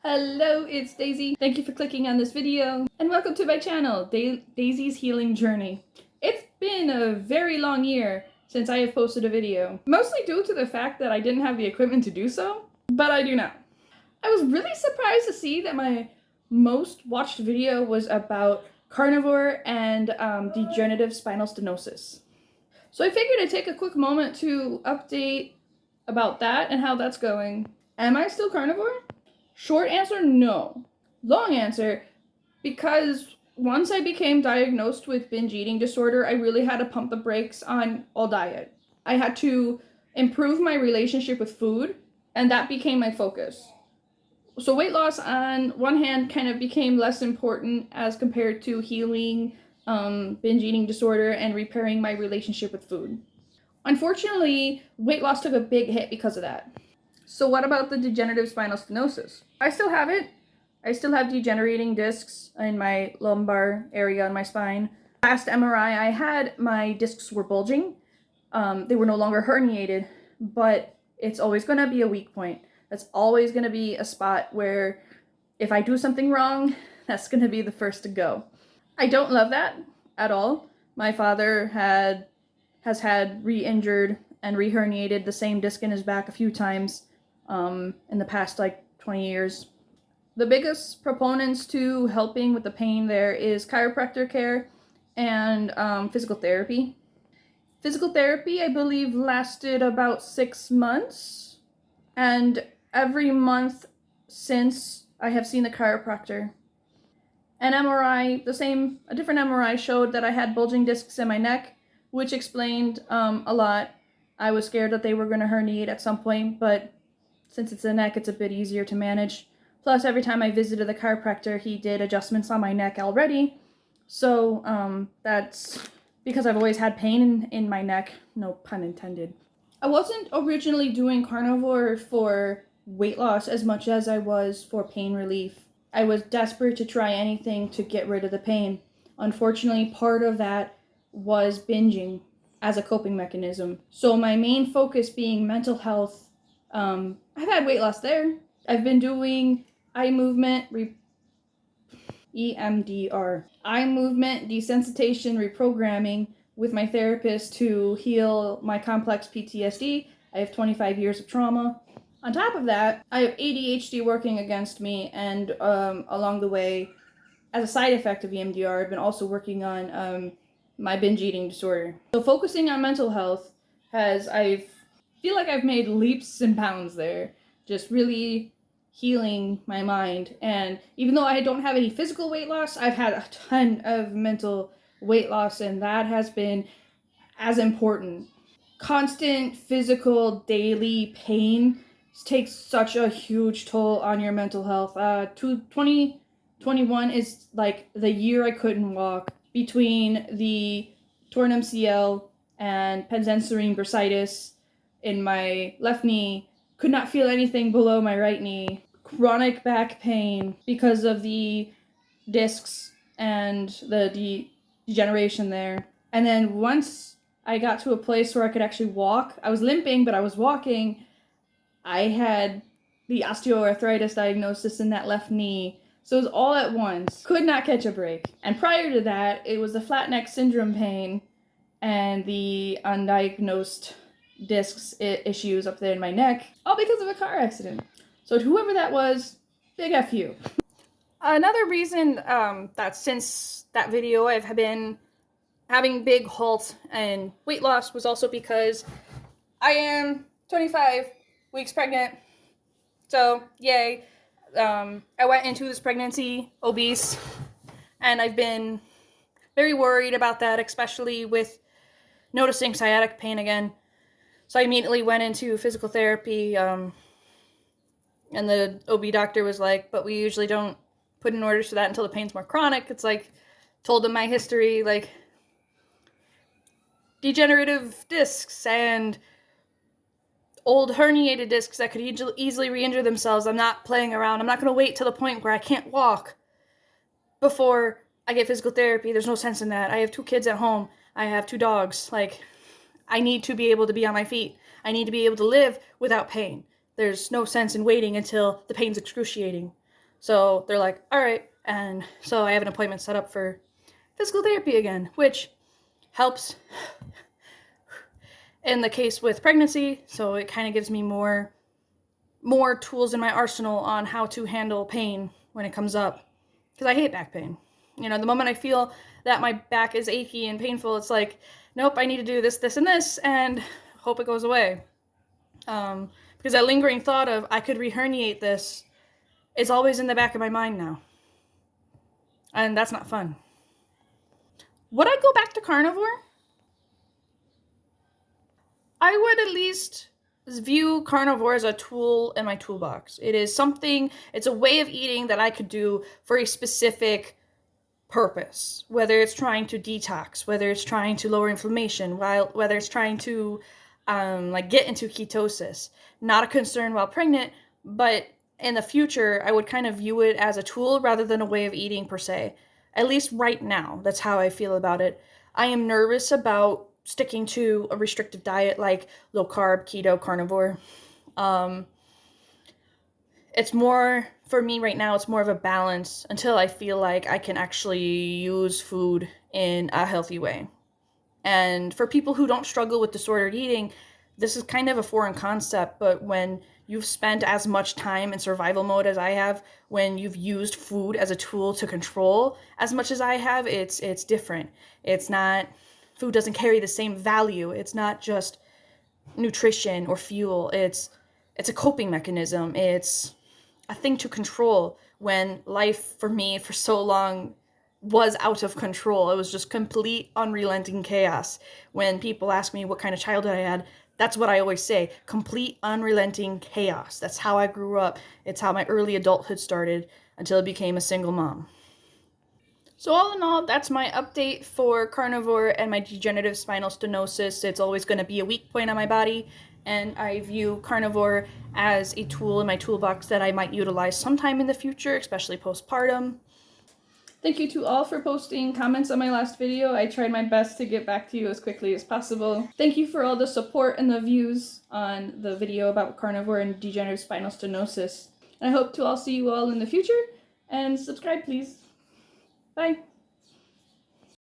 Hello, it's Daisy. Thank you for clicking on this video, and welcome to my channel, Daisy's Healing Journey. It's been a very long year since I have posted a video, mostly due to the fact that I didn't have the equipment to do so, but I do now. I was really surprised to see that my most watched video was about carnivore and degenerative spinal stenosis. So I figured I'd take a quick moment to update about that and how that's going. Am I still carnivore? Short answer, no. Long answer, because once I became diagnosed with binge eating disorder, I really had to pump the brakes on all diet. I had to improve my relationship with food, and that became my focus. So weight loss on one hand kind of became less important as compared to healing binge eating disorder and repairing my relationship with food. Unfortunately, weight loss took a big hit because of that. So what about the degenerative spinal stenosis? I still have it. I still have degenerating discs in my lumbar area on my spine. Last MRI I had, my discs were bulging. They were no longer herniated, but it's always going to be a weak point. That's always going to be a spot where if I do something wrong, that's going to be the first to go. I don't love that at all. My father has had re-injured and re-herniated the same disc in his back a few times in the past 20 years. The biggest proponents to helping with the pain there is chiropractor care and physical therapy. Physical therapy, I believe, lasted about 6 months, and every month since I have seen the chiropractor. An MRI, a different MRI showed that I had bulging discs in my neck, which explained a lot. I was scared that they were going to herniate at some point, but since it's a neck, it's a bit easier to manage. Plus, every time I visited the chiropractor, he did adjustments on my neck already. So that's because I've always had pain in my neck, no pun intended. I wasn't originally doing carnivore for weight loss as much as I was for pain relief. I was desperate to try anything to get rid of the pain. Unfortunately, part of that was binging as a coping mechanism. So my main focus being mental health, I've had weight loss there. I've been doing eye movement, EMDR, eye movement desensitization reprogramming with my therapist to heal my complex PTSD. I have 25 years of trauma. On top of that, I have ADHD working against me, and along the way, as a side effect of EMDR, I've been also working on my binge eating disorder. So focusing on mental health I feel like I've made leaps and bounds there, just really healing my mind. And even though I don't have any physical weight loss, I've had a ton of mental weight loss, and that has been as important. Constant physical daily pain takes such a huge toll on your mental health. 2021 is like the year I couldn't walk. Between the torn MCL and pensensory bursitis in my left knee, could not feel anything below my right knee, chronic back pain because of the discs and the degeneration there. And then once I got to a place where I could actually walk, I was limping, but I was walking, I had the osteoarthritis diagnosis in that left knee. So it was all at once. Could not catch a break. And prior to that, it was the flat neck syndrome pain and the undiagnosed discs issues up there in my neck, all because of a car accident. So to whoever that was, big F you. Another reason that since that video I've been having big halt and weight loss was also because I am 25 weeks pregnant. So yay. I went into this pregnancy obese, and I've been very worried about that, especially with noticing sciatic pain again. So I immediately went into physical therapy, and the OB doctor was like, but we usually don't put in orders for that until the pain's more chronic. It's like, told him my history, like degenerative discs and old herniated discs that could easily re-injure themselves. I'm not playing around. I'm not going to wait till the point where I can't walk before I get physical therapy. There's no sense in that. I have 2 kids at home. I have 2 dogs. I need to be able to be on my feet. I need to be able to live without pain. There's no sense in waiting until the pain's excruciating. So they're like, all right. And so I have an appointment set up for physical therapy again, which helps in the case with pregnancy. So it kind of gives me more tools in my arsenal on how to handle pain when it comes up, because I hate back pain. You know, the moment I feel that my back is achy and painful, it's like, nope, I need to do this, this, and this, and hope it goes away. Because that lingering thought of I could reherniate this is always in the back of my mind now. And that's not fun. Would I go back to carnivore? I would at least view carnivore as a tool in my toolbox. It is something, it's a way of eating that I could do for a specific purpose, whether it's trying to detox, whether it's trying to lower inflammation, whether it's trying to like get into ketosis. Not a concern while pregnant, but in the future, I would kind of view it as a tool rather than a way of eating per se. At least right now, that's how I feel about it. I am nervous about sticking to a restrictive diet like low carb, keto, carnivore. Um, it's more, for me right now, it's more of a balance until I feel like I can actually use food in a healthy way. And for people who don't struggle with disordered eating, this is kind of a foreign concept, but when you've spent as much time in survival mode as I have, when you've used food as a tool to control as much as I have, it's different. It's not, food doesn't carry the same value. It's not just nutrition or fuel. It's a coping mechanism. It's a thing to control when life for me for so long was out of control. It was just complete unrelenting chaos. When people ask me what kind of childhood I had, that's what I always say, complete unrelenting chaos. That's how I grew up. It's how my early adulthood started until I became a single mom. So all in all, that's my update for carnivore and my degenerative spinal stenosis. It's always going to be a weak point on my body, and I view carnivore as a tool in my toolbox that I might utilize sometime in the future, especially postpartum. Thank you to all for posting comments on my last video. I tried my best to get back to you as quickly as possible. Thank you for all the support and the views on the video about carnivore and degenerative spinal stenosis. And I hope to all see you all in the future, and subscribe please. Bye.